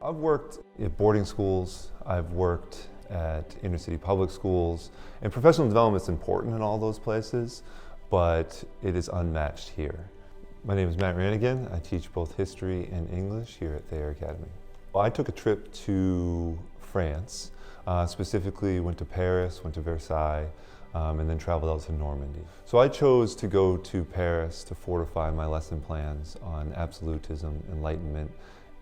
I've worked at boarding schools, I've worked at inner city public schools, and professional development is important in all those places, but it is unmatched here. My name is Matt Rannigan. I teach both history and English here at Thayer Academy. Well, I took a trip to France, specifically went to Paris, went to Versailles, and then traveled out to Normandy. So I chose to go to Paris to fortify my lesson plans on absolutism, Enlightenment,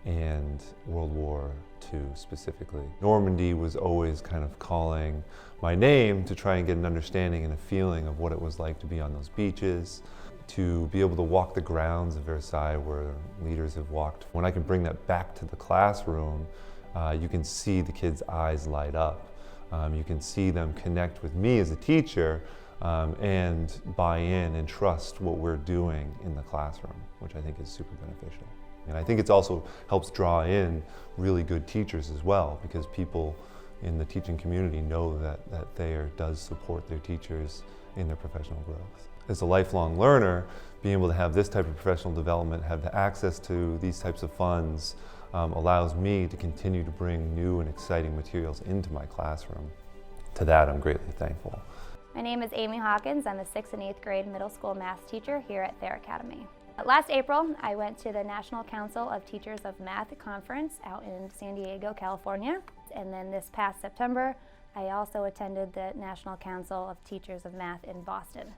and World War II specifically. Normandy was always kind of calling my name to try and get an understanding and a feeling of what it was like to be on those beaches, to be able to walk the grounds of Versailles where leaders have walked. When I can bring that back to the classroom, you can see the kids' eyes light up. You can see them connect with me as a teacher and buy in and trust what we're doing in the classroom, which I think is super beneficial. And I think it also helps draw in really good teachers as well, because people in the teaching community know that Thayer does support their teachers in their professional growth. As a lifelong learner, being able to have this type of professional development, have the access to these types of funds, allows me to continue to bring new and exciting materials into my classroom. To that, I'm greatly thankful. My name is Amy Hawkins. I'm a 6th and 8th grade middle school math teacher here at Thayer Academy. Last April, I went to the National Council of Teachers of Math conference out in San Diego, California. And then this past September, I also attended the National Council of Teachers of Math in Boston.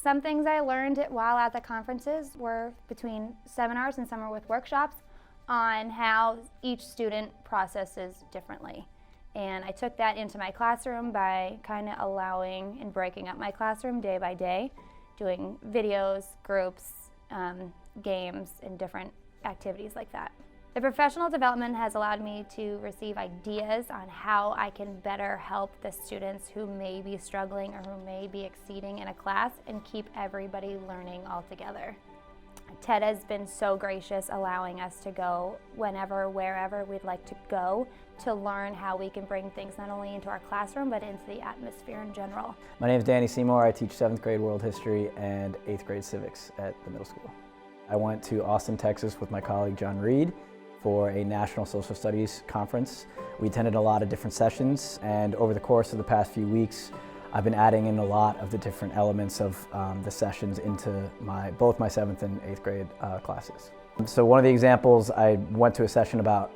Some things I learned while at the conferences were between seminars and some were with workshops on how each student processes differently. And I took that into my classroom by kind of allowing and breaking up my classroom day by day, doing videos, groups, games, and different activities like that. The professional development has allowed me to receive ideas on how I can better help the students who may be struggling or who may be exceeding in a class and keep everybody learning all together. TED has been so gracious, allowing us to go whenever, wherever we'd like to go to learn how we can bring things not only into our classroom but into the atmosphere in general. My name is Danny Seymour. I teach 7th grade world history and 8th grade civics at the middle school. I went to Austin, Texas with my colleague John Reed for a National Social Studies conference. We attended a lot of different sessions, and over the course of the past few weeks I've been adding in a lot of the different elements of the sessions into both my 7th and 8th grade classes. So one of the examples, I went to a session about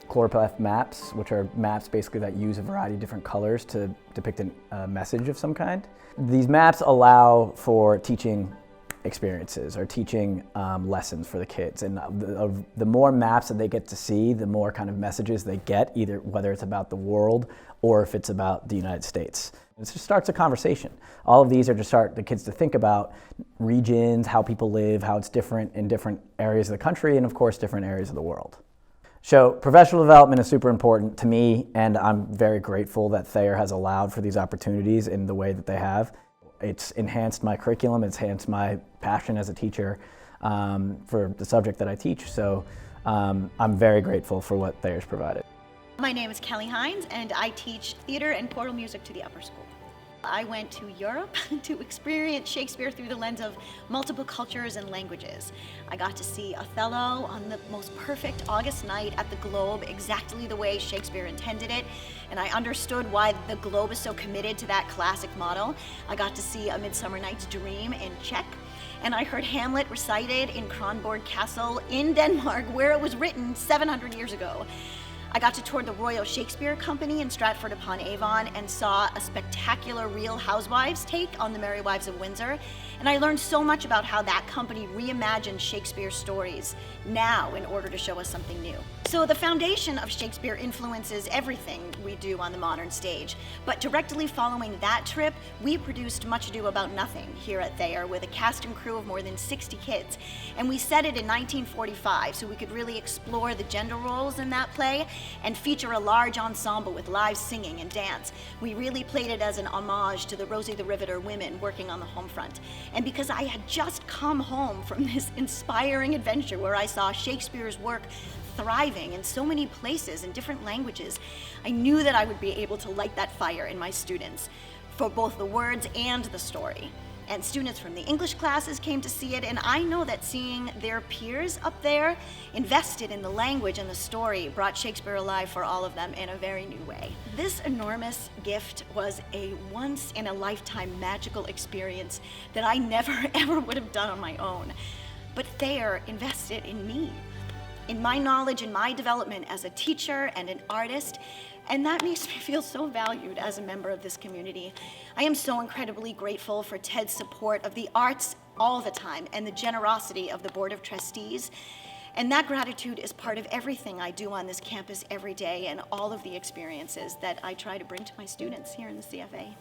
choropleth maps, which are maps basically that use a variety of different colors to depict a message of some kind. These maps allow for teaching experiences or teaching lessons for the kids, and the more maps that they get to see, the more kind of messages they get, either whether it's about the world or if it's about the United States. It just starts a conversation. All of these are to start the kids to think about regions, how people live, how it's different in different areas of the country, and of course different areas of the world. So professional development is super important to me, and I'm very grateful that Thayer has allowed for these opportunities in the way that they have. It's enhanced my curriculum, it's enhanced my passion as a teacher for the subject that I teach, so I'm very grateful for what Thayer's provided. My name is Kelly Hines, and I teach theater and choral music to the upper school. I went to Europe to experience Shakespeare through the lens of multiple cultures and languages. I got to see Othello on the most perfect August night at the Globe, exactly the way Shakespeare intended it, and I understood why the Globe is so committed to that classic model. I got to see A Midsummer Night's Dream in Czech, and I heard Hamlet recited in Kronborg Castle in Denmark, where it was written 700 years ago. I got to tour the Royal Shakespeare Company in Stratford-upon-Avon and saw a spectacular Real Housewives take on The Merry Wives of Windsor, and I learned so much about how that company reimagined Shakespeare's stories now in order to show us something new. So the foundation of Shakespeare influences everything we do on the modern stage, but directly following that trip, we produced Much Ado About Nothing here at Thayer with a cast and crew of more than 60 kids, and we set it in 1945 so we could really explore the gender roles in that play and feature a large ensemble with live singing and dance. We really played it as an homage to the Rosie the Riveter women working on the home front. And because I had just come home from this inspiring adventure where I saw Shakespeare's work thriving in so many places in different languages, I knew that I would be able to light that fire in my students for both the words and the story. and students from the English classes came to see it, and I know that seeing their peers up there invested in the language and the story brought Shakespeare alive for all of them in a very new way. This enormous gift was a once-in-a-lifetime magical experience that I never ever would have done on my own. But Thayer invested in me, in my knowledge and my development as a teacher and an artist, and that makes me feel so valued as a member of this community. I am so incredibly grateful for Ted's support of the arts all the time and the generosity of the Board of Trustees. And that gratitude is part of everything I do on this campus every day and all of the experiences that I try to bring to my students here in the CFA.